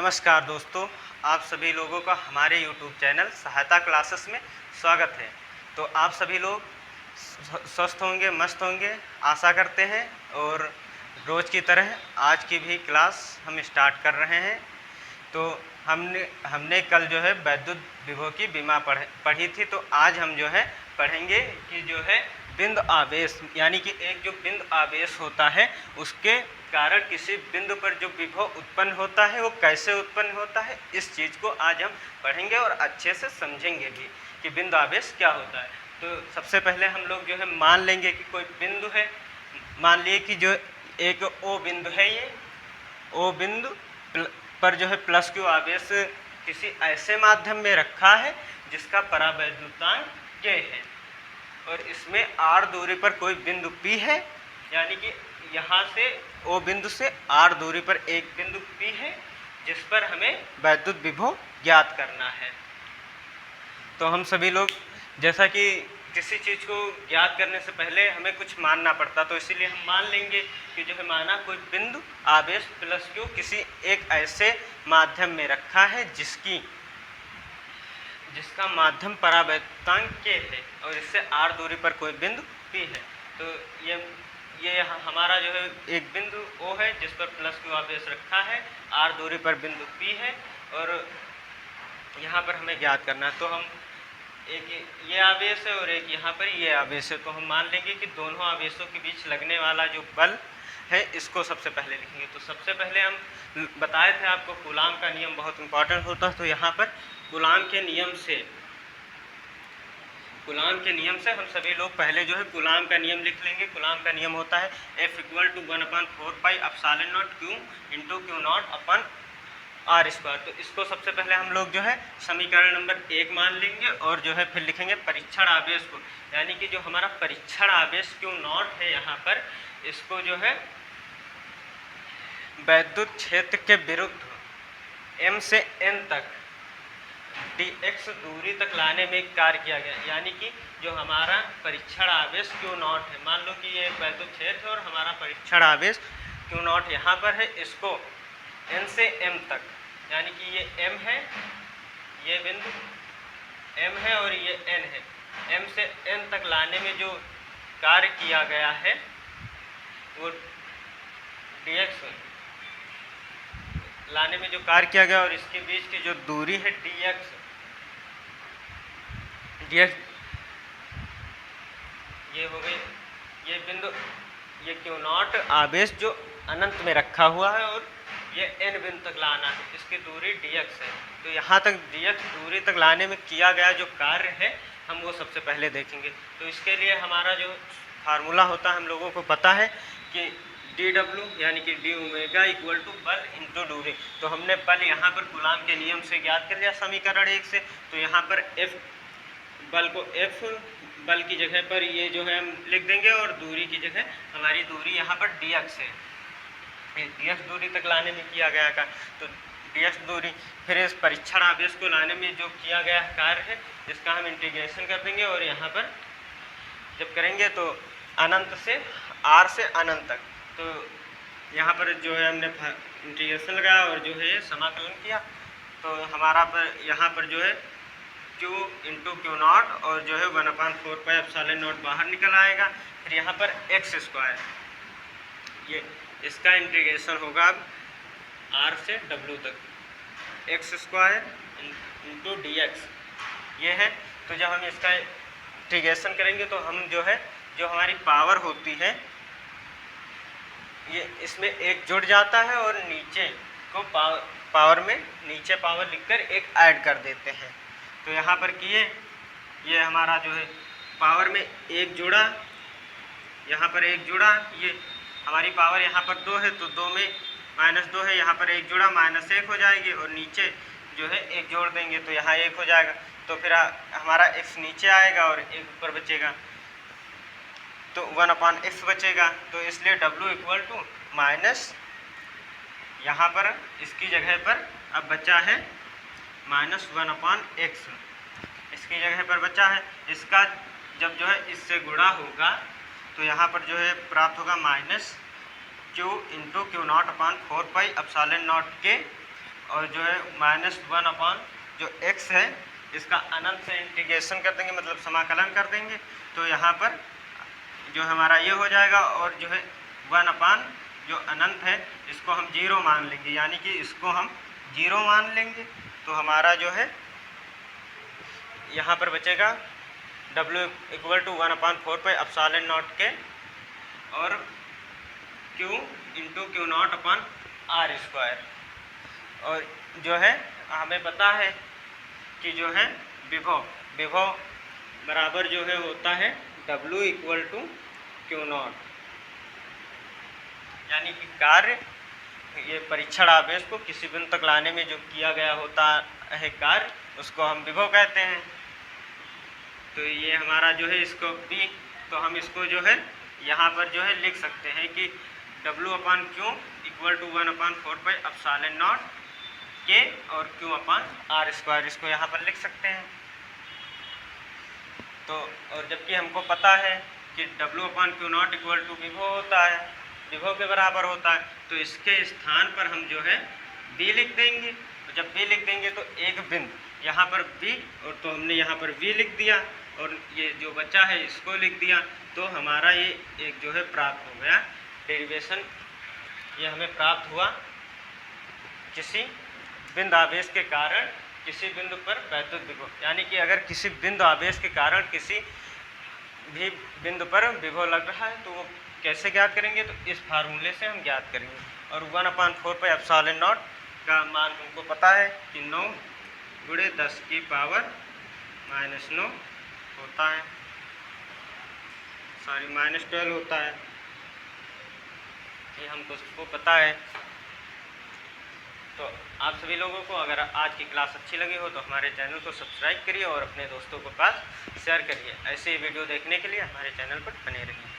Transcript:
नमस्कार दोस्तों, आप सभी लोगों का हमारे YouTube चैनल सहायता क्लासेस में स्वागत है। तो आप सभी लोग स्वस्थ होंगे, मस्त होंगे, आशा करते हैं। और रोज़ की तरह आज की भी क्लास हम स्टार्ट कर रहे हैं। तो हमने कल जो है वैद्युत विभव की विमा पढ़ी थी। तो आज हम जो है पढ़ेंगे कि जो है बिंदु आवेश, यानी कि एक जो बिंदु आवेश होता है उसके कारण किसी बिंदु पर जो विभव उत्पन्न होता है वो कैसे उत्पन्न होता है, इस चीज़ को आज हम पढ़ेंगे और अच्छे से समझेंगे भी कि बिंदु आवेश क्या होता है। तो सबसे पहले हम लोग जो है मान लेंगे कि कोई बिंदु है। मान लिए कि जो एक ओ बिंदु है, ये ओ बिंदु पर जो है प्लस क्यू आवेश किसी ऐसे माध्यम में रखा है जिसका परावैद्युतांक K है, और इसमें r दूरी पर कोई बिंदु P है, यानी कि यहाँ से O बिंदु से r दूरी पर एक बिंदु P है जिस पर हमें वैद्युत विभव ज्ञात करना है। तो हम सभी लोग जैसा कि किसी चीज़ को ज्ञात करने से पहले हमें कुछ मानना पड़ता, तो इसीलिए हम मान लेंगे कि जो है माना कोई बिंदु आवेश प्लस क्यू किसी एक ऐसे माध्यम में रखा है जिसका माध्यम परावैद्युतांक K है और इससे r दूरी पर कोई बिंदु P है। तो ये हमारा जो है एक बिंदु O है जिस पर प्लस क्यू आवेश रखा है, r दूरी पर बिंदु P है और यहाँ पर हमें ज्ञात करना है। तो हम एक ये आवेश है और एक यहाँ पर ये आवेश है, तो हम मान लेंगे कि दोनों आवेशों के बीच लगने वाला जो बल है इसको सबसे पहले लिखेंगे। तो सबसे पहले हम बताए थे आपको कूलाम का नियम बहुत इंपॉर्टेंट होता है। तो यहाँ पर कूलाम के नियम से हम सभी लोग पहले जो है कूलाम का नियम लिख लेंगे। कूलाम का नियम होता है F = 1/4 pi epsilon not Q × Q not upon r square. तो इसको सबसे पहले हम लोग जो है समीकरण नंबर 1 मान लेंगे और जो है फिर लिखेंगे परीक्षण आवेश को, यानी कि जो हमारा परीक्षण आवेश Q नॉट है यहाँ पर, इसको जो है वैद्युत क्षेत्र के विरुद्ध m से n तक dx दूरी तक लाने में कार्य किया गया। यानी कि जो हमारा परीक्षण आवेश Q नॉट है, मान लो कि ये एक वैद्युत क्षेत्र है और हमारा परीक्षण आवेश Q नॉट यहाँ पर है, इसको n से m तक, यानी कि ये m है, ये बिंदु m है और ये n है, m से n तक लाने में जो कार्य किया गया है वो dx लाने में जो कार्य किया गया और इसके बीच की जो दूरी है dx ये हो गई, ये बिंदु ये Q नॉट आवेश जो अनंत में रखा हुआ है और ये n बिंदु तक लाना है, इसकी दूरी dx है। तो यहाँ तक dx दूरी तक लाने में किया गया जो कार्य है हम वो सबसे पहले देखेंगे। तो इसके लिए हमारा जो फार्मूला होता है हम लोगों को पता है कि dw यानी कि d ओमेगा = बल इंटू दूरी। तो हमने बल यहाँ पर कूलाम के नियम से ज्ञात कर लिया समीकरण 1 से। तो यहाँ पर F बल को F बल की जगह पर ये जो है हम लिख देंगे और दूरी की जगह हमारी दूरी यहाँ पर dx है, dx दूरी तक लाने में किया गया का। तो dx दूरी फिर इस परीक्षण आवेश को लाने में जो किया गया कार्य है इसका हम इंटीग्रेशन कर देंगे और यहाँ पर जब करेंगे तो अनंत से r से अनंत तक। तो यहाँ पर जो है हमने इंटीग्रेशन लगाया और जो है समाकलन किया, तो हमारा पर यहाँ पर जो है Q × Q नॉट और जो है 1/4 पाई एप्सिलॉन नॉट बाहर निकल आएगा। फिर यहाँ पर x स्क्वायर, ये इसका इंटीग्रेशन होगा अब r से w तक, x स्क्वायर × dx ये है। तो जब हम इसका इंटीग्रेशन करेंगे तो हम जो है जो हमारी पावर होती है ये इसमें एक जुड़ जाता है और नीचे को पावर में नीचे पावर लिखकर एक ऐड कर देते हैं। तो यहाँ पर किए ये हमारा जो है पावर में एक जुड़ा, यहाँ पर एक जुड़ा, ये हमारी पावर यहाँ पर 2 है तो 2 में -2 है, यहाँ पर एक जुड़ा -1 हो जाएगी और नीचे जो है एक जोड़ देंगे तो यहाँ 1 हो जाएगा। तो फिर हमारा x नीचे आएगा और 1 ऊपर बचेगा, तो 1/x बचेगा। तो इसलिए w = यहाँ पर इसकी जगह पर अब बचा है -1/x, इसकी जगह पर बचा है। इसका जब जो है इससे गुणा होगा तो यहाँ पर जो है प्राप्त होगा -Q × Q नॉट/4 पाई एप्सिलॉन नॉट K और जो है -1 अपॉन जो x है इसका अनंत से इंटीग्रेशन कर देंगे, मतलब समाकलन कर देंगे, तो यहाँ पर जो हमारा ये हो जाएगा। और जो है 1 अपान जो अनंत है इसको हम 0 मान लेंगे, यानी कि इसको हम 0 मान लेंगे। तो हमारा जो है यहाँ पर बचेगा W = 1/4πε0 के और Q × Q0/r²। और जो है हमें पता है कि जो है विभव बराबर जो है होता है W = Q0, यानी कि कार्य, ये परीक्षण आवेश को किसी बिंदु तक लाने में जो किया गया होता है कार्य, उसको हम विभव कहते हैं। तो ये हमारा जो है इसको P, तो हम इसको जो है यहाँ पर जो है लिख सकते हैं कि W/Q = 1/4πε0 K और Q/r², इसको यहाँ पर लिख सकते हैं। तो और जबकि हमको पता है कि W/Q0 = विभव होता है, विभव के बराबर होता है, तो इसके स्थान पर हम जो है B लिख देंगे। तो जब B लिख देंगे तो एक बिंदु यहाँ पर B, और तो हमने यहाँ पर V लिख दिया और ये जो बचा है इसको लिख दिया। तो हमारा ये एक जो है प्राप्त हो गया डेरिवेशन, ये हमें प्राप्त हुआ किसी बिंदु आवेश के कारण किसी बिंदु पर वैद्युत विभव, यानी कि अगर किसी बिंदु आवेश के कारण किसी भी बिंदु पर विभव लग रहा है तो वो कैसे ज्ञात करेंगे, तो इस फार्मूले से हम ज्ञात करेंगे। और 1/4πε0 का मान हमको पता है कि 9 × 10⁻⁻9 होता है, -12 होता है, ये हमको सबको पता है। तो आप सभी लोगों को अगर आज की क्लास अच्छी लगी हो तो हमारे चैनल को सब्सक्राइब करिए और अपने दोस्तों के पास शेयर करिए। ऐसे ही वीडियो देखने के लिए हमारे चैनल पर बने रहिए।